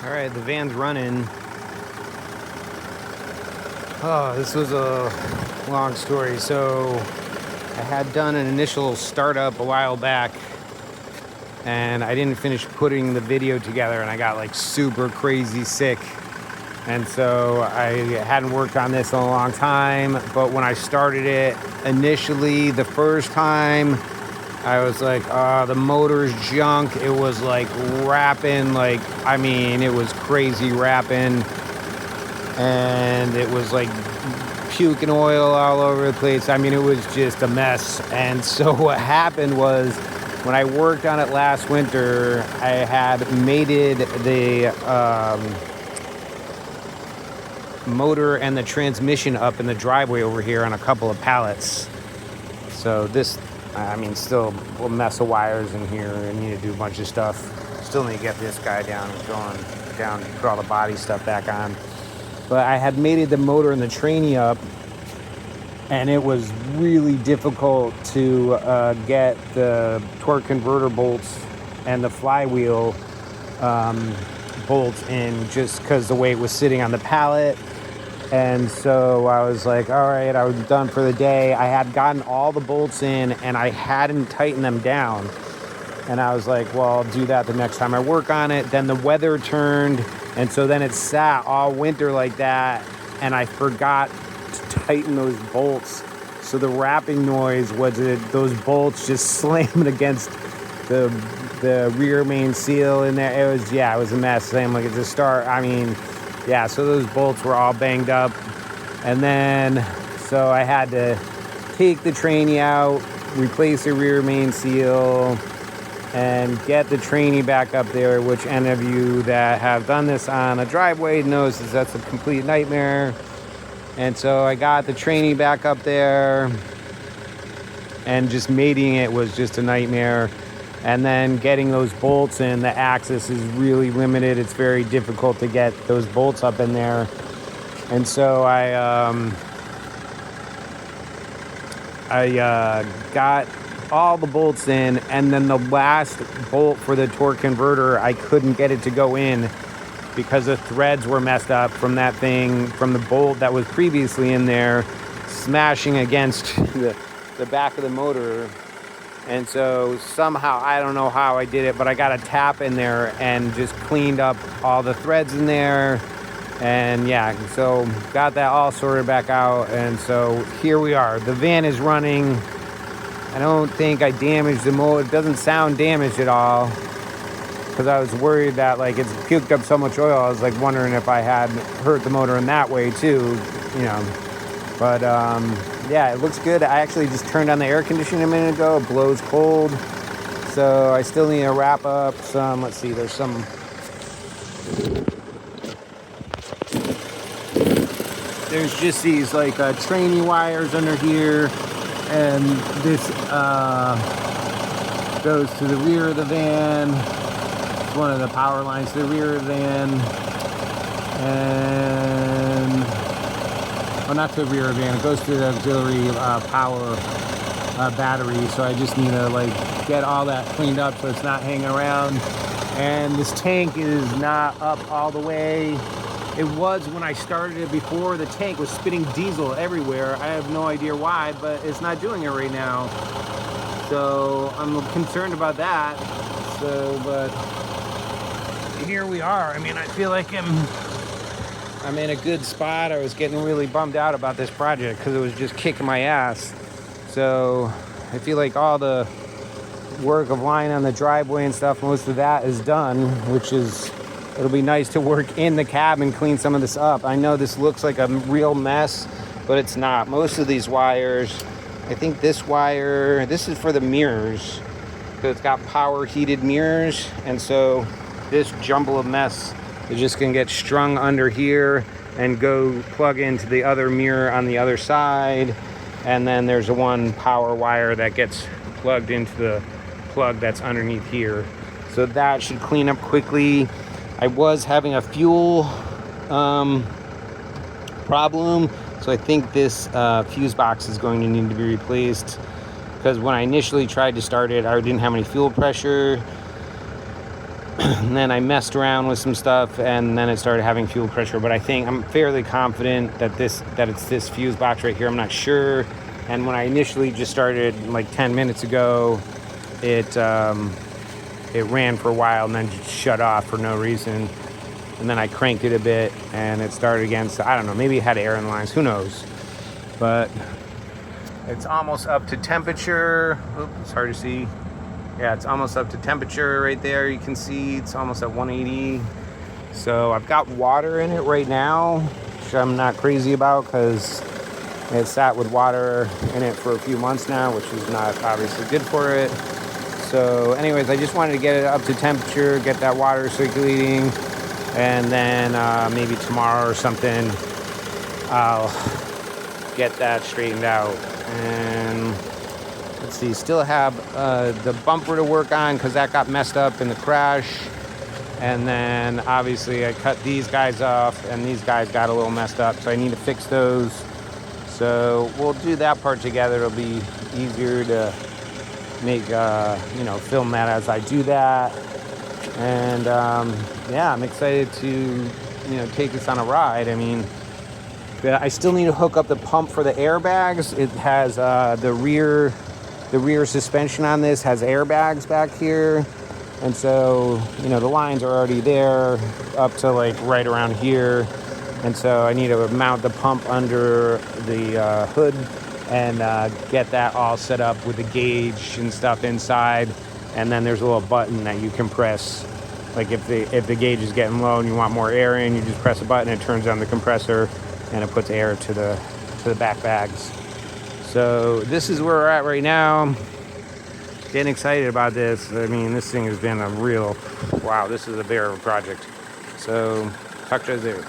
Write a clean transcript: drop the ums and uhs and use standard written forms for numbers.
All right, the van's running. Oh, this was a long story. So I had done an initial startup a while back, and I didn't finish putting the video together, and I got like super crazy sick. And so I hadn't worked on this in a long time, but when I started it initially, the first time, I was like, the motor's junk. It was like rapping, it was crazy rapping. And it was like puking oil all over the place. I mean, it was just a mess. And so what happened was, when I worked on it last winter, I had mated the motor and the transmission up in the driveway over here on a couple of pallets. So this, still a mess of wires in here. I need to do a bunch of stuff. Still need to get this guy down, put all the body stuff back on. But I had mated the motor and the tranny up, and it was really difficult to get the torque converter bolts and the flywheel bolts in, just because the way it was sitting on the pallet. And so I was like, all right, I was done for the day. I had gotten all the bolts in, and I hadn't tightened them down. And I was like, well, I'll do that the next time I work on it. Then the weather turned, and so then it sat all winter like that, and I forgot to tighten those bolts. So the rapping noise was those bolts just slamming against the rear main seal in there. It was a mess. Same like at the start. So those bolts were all banged up. And then, so I had to take the tranny out, replace the rear main seal, and get the tranny back up there, which any of you that have done this on a driveway knows that's a complete nightmare. And so I got the tranny back up there, and just mating it was just a nightmare. And then getting those bolts in, the axis is really limited. It's very difficult to get those bolts up in there. And so I got all the bolts in, and then the last bolt for the torque converter, I couldn't get it to go in because the threads were messed up from that thing, from the bolt that was previously in there, smashing against the back of the motor. And so somehow, I don't know how I did it, but I got a tap in there and just cleaned up all the threads in there. And so got that all sorted back out. And so here we are. The van is running. I don't think I damaged the motor. It doesn't sound damaged at all, because I was worried that it's puked up so much oil. I was wondering if I had hurt the motor in that way too, But it looks good. I actually just turned on the air conditioning a minute ago. It blows cold. So I still need to wrap up some, let's see, there's just these tranny wires under here. And this goes to the rear of the van. It's one of the power lines to the rear of the van. And, well, not to the rear of the van, it goes to the auxiliary power battery. So I just need to get all that cleaned up so it's not hanging around. And this tank is not up all the way. It was when I started it before. The tank was spitting diesel everywhere. I have no idea why, but it's not doing it right now. So I'm concerned about that. So, but here we are. I feel like I'm in a good spot. I was getting really bummed out about this project because it was just kicking my ass. So I feel like all the work of line on the driveway and stuff, most of that is done, which is, it'll be nice to work in the cab and clean some of this up. I know this looks like a real mess, but it's not. Most of these wires, I think this wire, this is for the mirrors, because it's got power heated mirrors. And so this jumble of mess is just gonna get strung under here and go plug into the other mirror on the other side. And then there's a one power wire that gets plugged into the plug that's underneath here. So that should clean up quickly. I was having a fuel problem, so I think this fuse box is going to need to be replaced, because when I initially tried to start it, I didn't have any fuel pressure. And then I messed around with some stuff, and then it started having fuel pressure. But I think I'm fairly confident that it's this fuse box right here. I'm not sure. And when I initially just started like 10 minutes ago, it ran for a while and then just shut off for no reason. And then I cranked it a bit and it started again. So I don't know, maybe it had air in lines, who knows. But it's almost up to temperature. Oops, it's hard to see. Yeah, it's almost up to temperature right there. You can see it's almost at 180. So I've got water in it right now, which I'm not crazy about because it sat with water in it for a few months now, which is not obviously good for it. So anyways, I just wanted to get it up to temperature, get that water circulating, and then maybe tomorrow or something, I'll get that straightened out. And let's see, still have the bumper to work on because that got messed up in the crash. And then obviously I cut these guys off and these guys got a little messed up, so I need to fix those. So we'll do that part together. It'll be easier to make, film that as I do that. And yeah, I'm excited to, take this on a ride. I mean, I still need to hook up the pump for the airbags. It has the rear suspension on this has airbags back here. And so, the lines are already there up to like right around here. And so I need to mount the pump under the hood and get that all set up with the gauge and stuff inside. And then there's a little button that you can press. Like if the gauge is getting low and you want more air in, you just press a button, it turns on the compressor and it puts air to the back bags. So this is where we're at right now. Getting excited about this. I mean, this thing has been a real, wow, this is a bear project. So talk to you later.